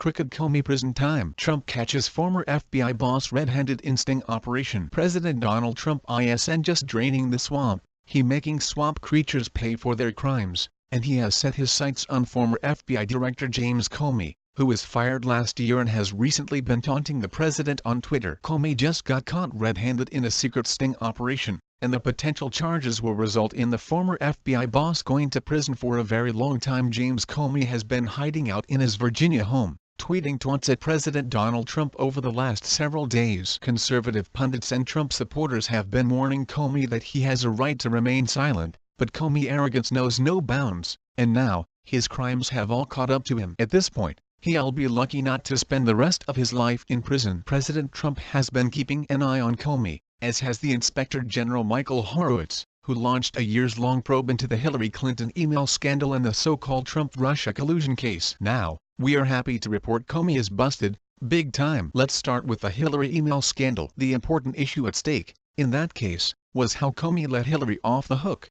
crooked Comey prison time. Trump catches former FBI boss red-handed in sting operation. President Donald Trump isn't just draining the swamp, he making swamp creatures pay for their crimes, and he has set his sights on former FBI Director James Comey, who was fired last year and has recently been taunting the president on Twitter. Comey just got caught red-handed in a secret sting operation, and the potential charges will result in the former FBI boss going to prison for a very long time. James Comey has been hiding out in his Virginia home, tweeting taunts at President Donald Trump over the last several days. Conservative pundits and Trump supporters have been warning Comey that he has a right to remain silent, but Comey's arrogance knows no bounds, and now, his crimes have all caught up to him. At this point, he'll be lucky not to spend the rest of his life in prison. President Trump has been keeping an eye on Comey, as has the Inspector General Michael Horowitz, who launched a years-long probe into the Hillary Clinton email scandal and the so-called Trump-Russia collusion case. Now, we are happy to report Comey is busted, big time. Let's start with the Hillary email scandal. The important issue at stake, in that case, was how Comey let Hillary off the hook.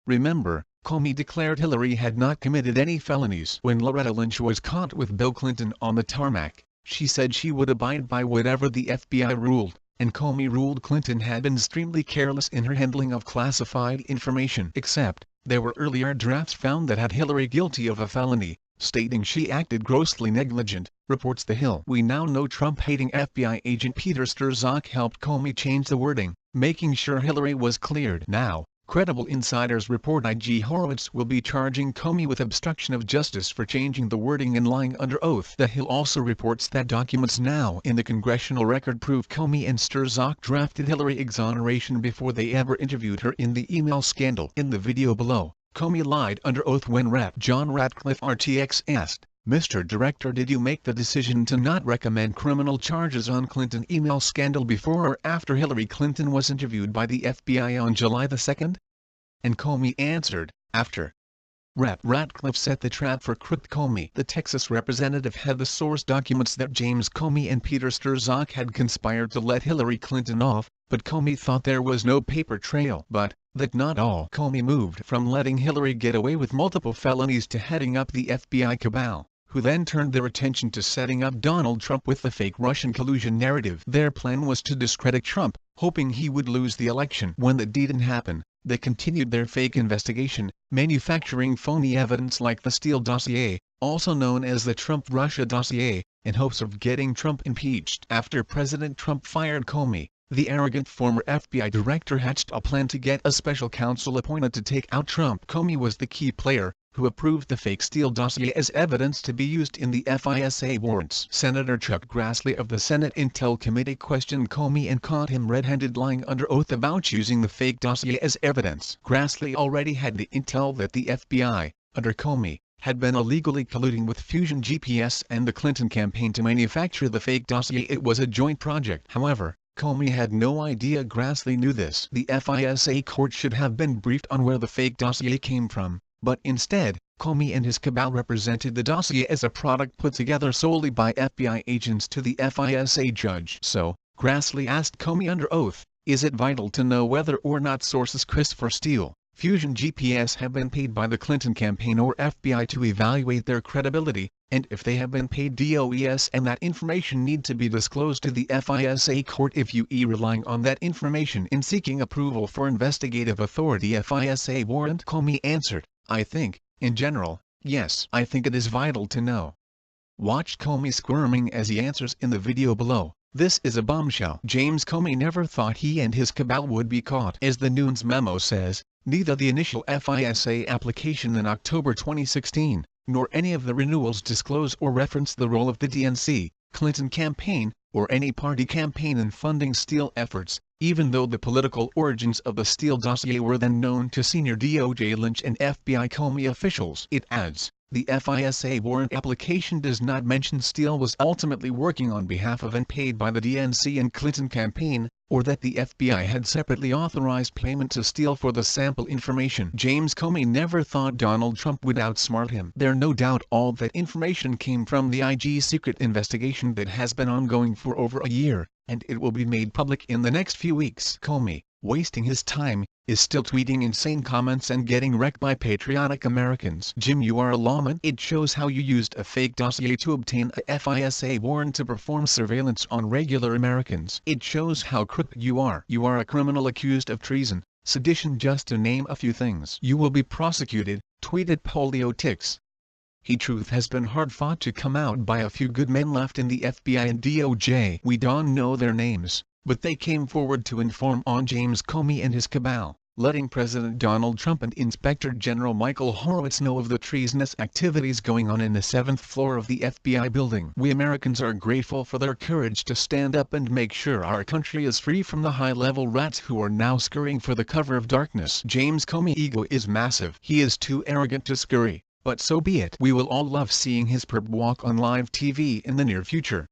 Remember, Comey declared Hillary had not committed any felonies. When Loretta Lynch was caught with Bill Clinton on the tarmac, she said she would abide by whatever the FBI ruled, and Comey ruled Clinton had been extremely careless in her handling of classified information. Except, there were earlier drafts found that had Hillary guilty of a felony, stating she acted grossly negligent, reports The Hill. We now know Trump-hating FBI agent Peter Strzok helped Comey change the wording, making sure Hillary was cleared. Now, credible insiders report IG Horowitz will be charging Comey with obstruction of justice for changing the wording and lying under oath. The Hill also reports that documents now in the congressional record prove Comey and Strzok drafted Hillary exoneration before they ever interviewed her in the email scandal. In the video below, Comey lied under oath when Rep. John Ratcliffe RTX asked, "Mr. Director, did you make the decision to not recommend criminal charges on Clinton email scandal before or after Hillary Clinton was interviewed by the FBI on July the 2nd? And Comey answered, "After." Rep. Ratcliffe set the trap for crooked Comey. The Texas representative had the source documents that James Comey and Peter Strzok had conspired to let Hillary Clinton off, but Comey thought there was no paper trail. But that not all. Comey moved from letting Hillary get away with multiple felonies to heading up the FBI cabal, who then turned their attention to setting up Donald Trump with the fake Russian collusion narrative. Their plan was to discredit Trump, hoping he would lose the election. When that didn't happen, they continued their fake investigation, manufacturing phony evidence like the Steele dossier, also known as the Trump-Russia dossier, in hopes of getting Trump impeached. After President Trump fired Comey, the arrogant former FBI director hatched a plan to get a special counsel appointed to take out Trump. Comey was the key player, who approved the fake Steele dossier as evidence to be used in the FISA warrants. Senator Chuck Grassley of the Senate Intel Committee questioned Comey and caught him red-handed lying under oath about using the fake dossier as evidence. Grassley already had the intel that the FBI, under Comey, had been illegally colluding with Fusion GPS and the Clinton campaign to manufacture the fake dossier. It was a joint project. However, Comey had no idea Grassley knew this. The FISA court should have been briefed on where the fake dossier came from, but instead, Comey and his cabal represented the dossier as a product put together solely by FBI agents to the FISA judge. So, Grassley asked Comey under oath, "Is it vital to know whether or not sources Christopher Steele, Fusion GPS have been paid by the Clinton campaign or FBI to evaluate their credibility, and if they have been paid DOES and that information need to be disclosed to the FISA court if you relying on that information in seeking approval for investigative authority FISA warrant?" Comey answered, "I think, in general, yes. I think it is vital to know." Watch Comey squirming as he answers in the video below. This is a bombshell. James Comey never thought he and his cabal would be caught. As the Nunes memo says, neither the initial FISA application in October 2016, nor any of the renewals disclose or reference the role of the DNC, Clinton campaign, or any party campaign in funding Steele efforts, even though the political origins of the Steele dossier were then known to senior DOJ Lynch and FBI Comey officials. It adds, the FISA warrant application does not mention Steele was ultimately working on behalf of and paid by the DNC and Clinton campaign, or that the FBI had separately authorized payment to Steele for the sample information. James Comey never thought Donald Trump would outsmart him. There's no doubt all that information came from the IG secret investigation that has been ongoing for over a year, and it will be made public in the next few weeks. Comey, wasting his time, is still tweeting insane comments and getting wrecked by patriotic Americans. Jim, you are a lawman. It shows how you used a fake dossier to obtain a FISA warrant to perform surveillance on regular Americans. It shows how crooked you are. You are a criminal accused of treason, sedition, just to name a few things. You will be prosecuted, tweeted Polio Ticks. Truth has been hard fought to come out by a few good men left in the FBI and DOJ. We don't know their names, but they came forward to inform on James Comey and his cabal, letting President Donald Trump and Inspector General Michael Horowitz know of the treasonous activities going on in the 7th floor of the FBI building. We Americans are grateful for their courage to stand up and make sure our country is free from the high-level rats who are now scurrying for the cover of darkness. James Comey's ego is massive. He is too arrogant to scurry, but so be it. We will all love seeing his perp walk on live TV in the near future.